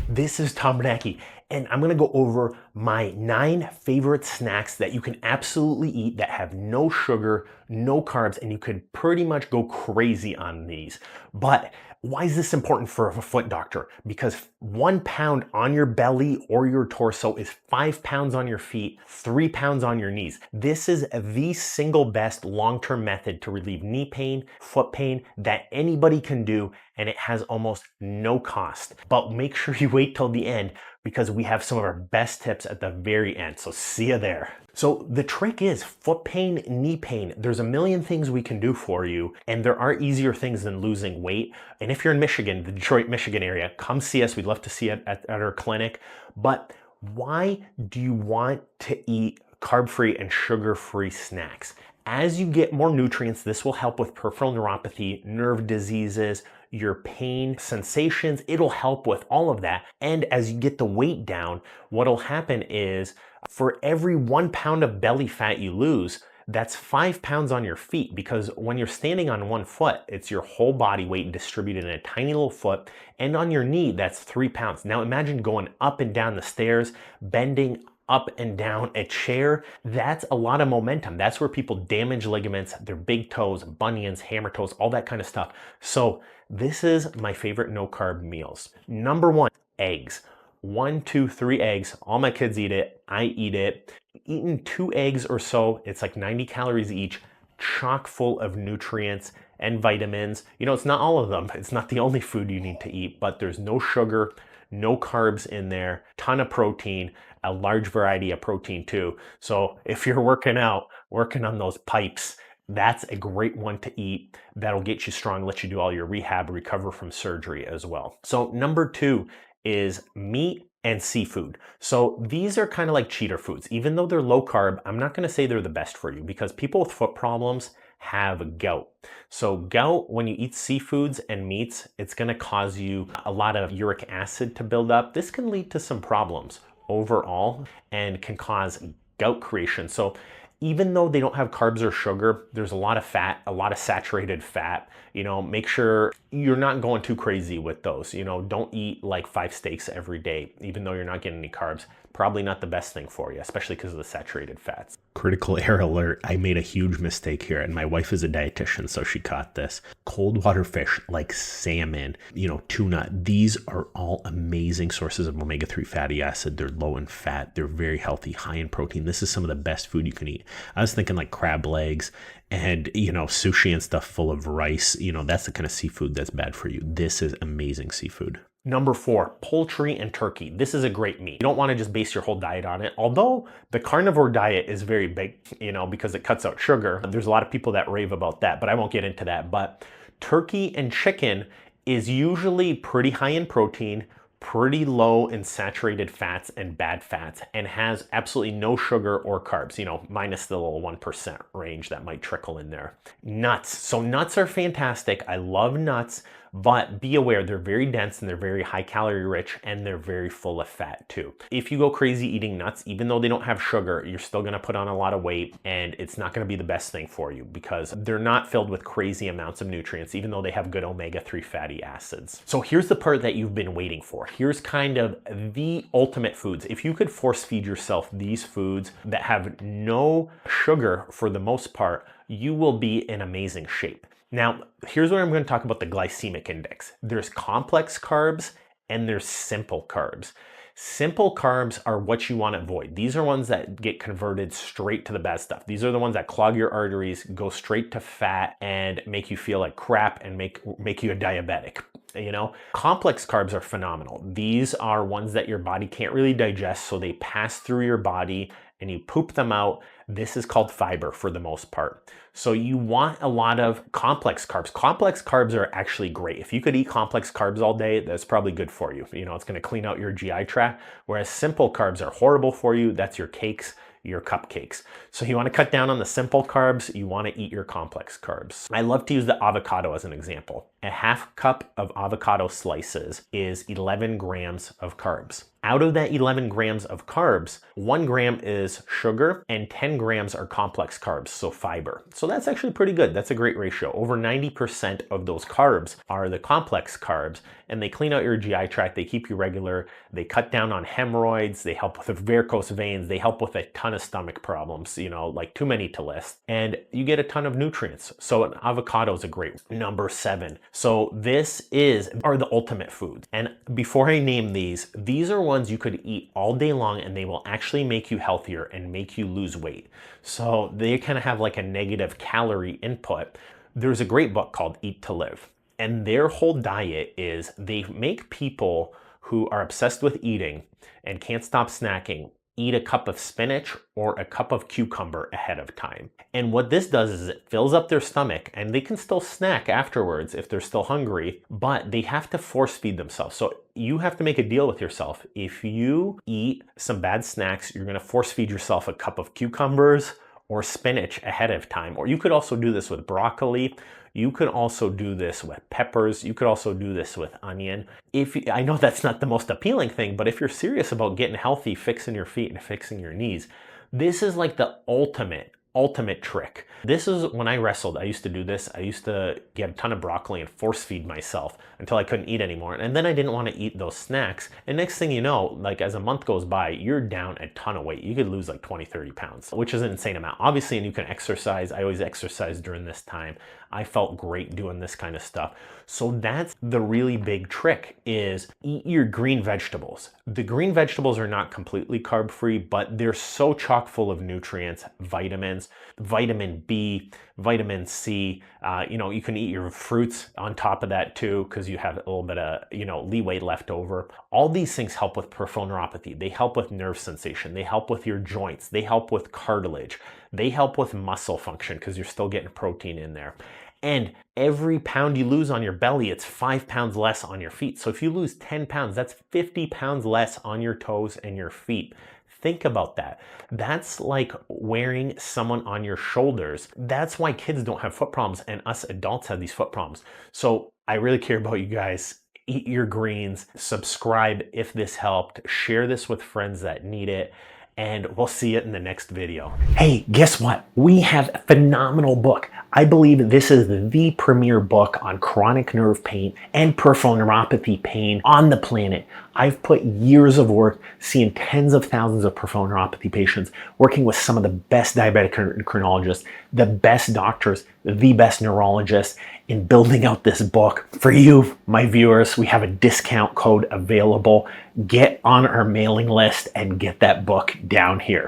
This is Tom Brekke, and I'm gonna go over my 9 favorite snacks that you can absolutely eat that have no sugar, no carbs, and you could pretty much go crazy on these. But why is this important for a foot doctor? Because 1 pound on your belly or your torso is 5 pounds on your feet, 3 pounds on your knees. This is the single best long-term method to relieve knee pain, foot pain that anybody can do, and it has almost no cost. But make sure you wait till the end because we have some of our best tips at the very end. So see you there. So the trick is foot pain, knee pain. There's a million things we can do for you, and there are easier things than losing weight. And if you're in Michigan, the Detroit, Michigan area, come see us. We'd love to see you at our clinic. But why do you want to eat carb-free and sugar-free snacks? As you get more nutrients, this will help with peripheral neuropathy, nerve diseases, your pain sensations. It'll help with all of that. And as you get the weight down, what'll happen is for every 1 pound of belly fat you lose, that's 5 pounds on your feet, because when you're standing on one foot, it's your whole body weight distributed in a tiny little foot, and on your knee, that's 3 pounds. Now imagine going up and down the stairs, bending up and down a chair. That's a lot of momentum. That's where people damage ligaments, their big toes, bunions, hammer toes, all that kind of stuff. So this is my favorite no carb meals. Number 1, eggs. 1, 2, 3 eggs. All my kids eat it. I eat it. Eating 2 eggs or so, it's like 90 calories each, chock full of nutrients and vitamins. You know, it's not all of them. It's not the only food you need to eat, but there's no sugar, no carbs in there, ton of protein, a large variety of protein too. So if you're working out, working on those pipes, that's a great one to eat. That'll get you strong, let you do all your rehab, recover from surgery as well. So number 2 is meat and seafood. So these are kind of like cheater foods. Even though they're low carb, I'm not going to say they're the best for you because people with foot problems have gout. So gout, when you eat seafoods and meats, it's going to cause you a lot of uric acid to build up. This can lead to some problems overall and can cause gout creation. So even though they don't have carbs or sugar, there's a lot of fat, a lot of saturated fat. You know, make sure you're not going too crazy with those. You know, don't eat like 5 steaks every day, even though you're not getting any carbs. Probably not the best thing for you, especially because of the saturated fats. Critical error alert. I made a huge mistake here, and my wife is a dietitian, so she caught this. Cold water fish like salmon, you know, tuna, these are all amazing sources of omega-3 fatty acid. They're low in fat. They're very healthy, high in protein. This is some of the best food you can eat. I was thinking like crab legs and, you know, sushi and stuff full of rice. You know, that's the kind of seafood that's bad for you. This is amazing seafood. Number 4, poultry and turkey. This is a great meat. You don't want to just base your whole diet on it. Although the carnivore diet is very big, you know, because it cuts out sugar. There's a lot of people that rave about that, but I won't get into that. But turkey and chicken is usually pretty high in protein, pretty low in saturated fats and bad fats, and has absolutely no sugar or carbs, you know, minus the little 1% range that might trickle in there. Nuts. So nuts are fantastic. I love nuts, but be aware they're very dense and they're very high calorie rich and they're very full of fat too. If you go crazy eating nuts, even though they don't have sugar, you're still gonna put on a lot of weight and it's not gonna be the best thing for you because they're not filled with crazy amounts of nutrients, even though they have good omega-3 fatty acids. So here's the part that you've been waiting for. Here's kind of the ultimate foods. If you could force feed yourself these foods that have no sugar for the most part, you will be in amazing shape. Now, here's where I'm going to talk about the glycemic index. There's complex carbs and there's simple carbs. Simple carbs are what you want to avoid. These are ones that get converted straight to the bad stuff. These are the ones that clog your arteries, go straight to fat, and make you feel like crap and make you a diabetic. You know, complex carbs are phenomenal. These are ones that your body can't really digest, so they pass through your body and you poop them out. This is called fiber for the most part. So you want a lot of complex carbs. Complex carbs are actually great. If you could eat complex carbs all day, that's probably good for you. You know, it's going to clean out your GI tract, whereas simple carbs are horrible for you. That's your cakes, your cupcakes. So you want to cut down on the simple carbs, you want to eat your complex carbs. I love to use the avocado as an example. a half cup of avocado slices is 11 grams of carbs. Out of that 11 grams of carbs, 1 gram is sugar and 10 grams are complex carbs, so fiber. So that's actually pretty good. That's a great ratio. Over 90% of those carbs are the complex carbs, and they clean out your GI tract, they keep you regular, they cut down on hemorrhoids, they help with the varicose veins, they help with a ton of stomach problems, you know, like too many to list, and you get a ton of nutrients. So an avocado is a great number 7. So are the ultimate foods. And before I name these are ones you could eat all day long and they will actually make you healthier and make you lose weight. So they kind of have like a negative calorie input. There's a great book called Eat to Live, and their whole diet is they make people who are obsessed with eating and can't stop snacking eat a cup of spinach or a cup of cucumber ahead of time. And what this does is it fills up their stomach, and they can still snack afterwards if they're still hungry, but they have to force feed themselves. So you have to make a deal with yourself. If you eat some bad snacks, you're gonna force feed yourself a cup of cucumbers or spinach ahead of time. Or you could also do this with broccoli. You could also do this with peppers. You could also do this with onion. I know that's not the most appealing thing, but if you're serious about getting healthy, fixing your feet and fixing your knees, this is like the ultimate trick. This is when I wrestled, I used to do this. I used to get a ton of broccoli and force feed myself until I couldn't eat anymore. And then I didn't want to eat those snacks. And next thing you know, like as a month goes by, you're down a ton of weight. You could lose like 20, 30 pounds, which is an insane amount. Obviously, and you can exercise. I always exercise during this time. I felt great doing this kind of stuff. So that's the really big trick, is eat your green vegetables. The green vegetables are not completely carb-free, but they're so chock full of nutrients, vitamins, vitamin B, vitamin C. You can eat your fruits on top of that too, because you have a little bit of, leeway left over. All these things help with peripheral neuropathy. They help with nerve sensation. They help with your joints. They help with cartilage. They help with muscle function because you're still getting protein in there. And every pound you lose on your belly, it's 5 pounds less on your feet. So if you lose 10 pounds, that's 50 pounds less on your toes and your feet. Think about that. That's like wearing someone on your shoulders. That's why kids don't have foot problems and us adults have these foot problems. So I really care about you guys. Eat your greens, subscribe if this helped, share this with friends that need it, and we'll see you in the next video. Hey, guess what? We have a phenomenal book. I believe this is the premier book on chronic nerve pain and peripheral neuropathy pain on the planet. I've put years of work seeing tens of thousands of peripheral neuropathy patients, working with some of the best diabetic endocrinologists, the best doctors, the best neurologists, in building out this book. For you, my viewers, we have a discount code available. Get on our mailing list and get that book down here.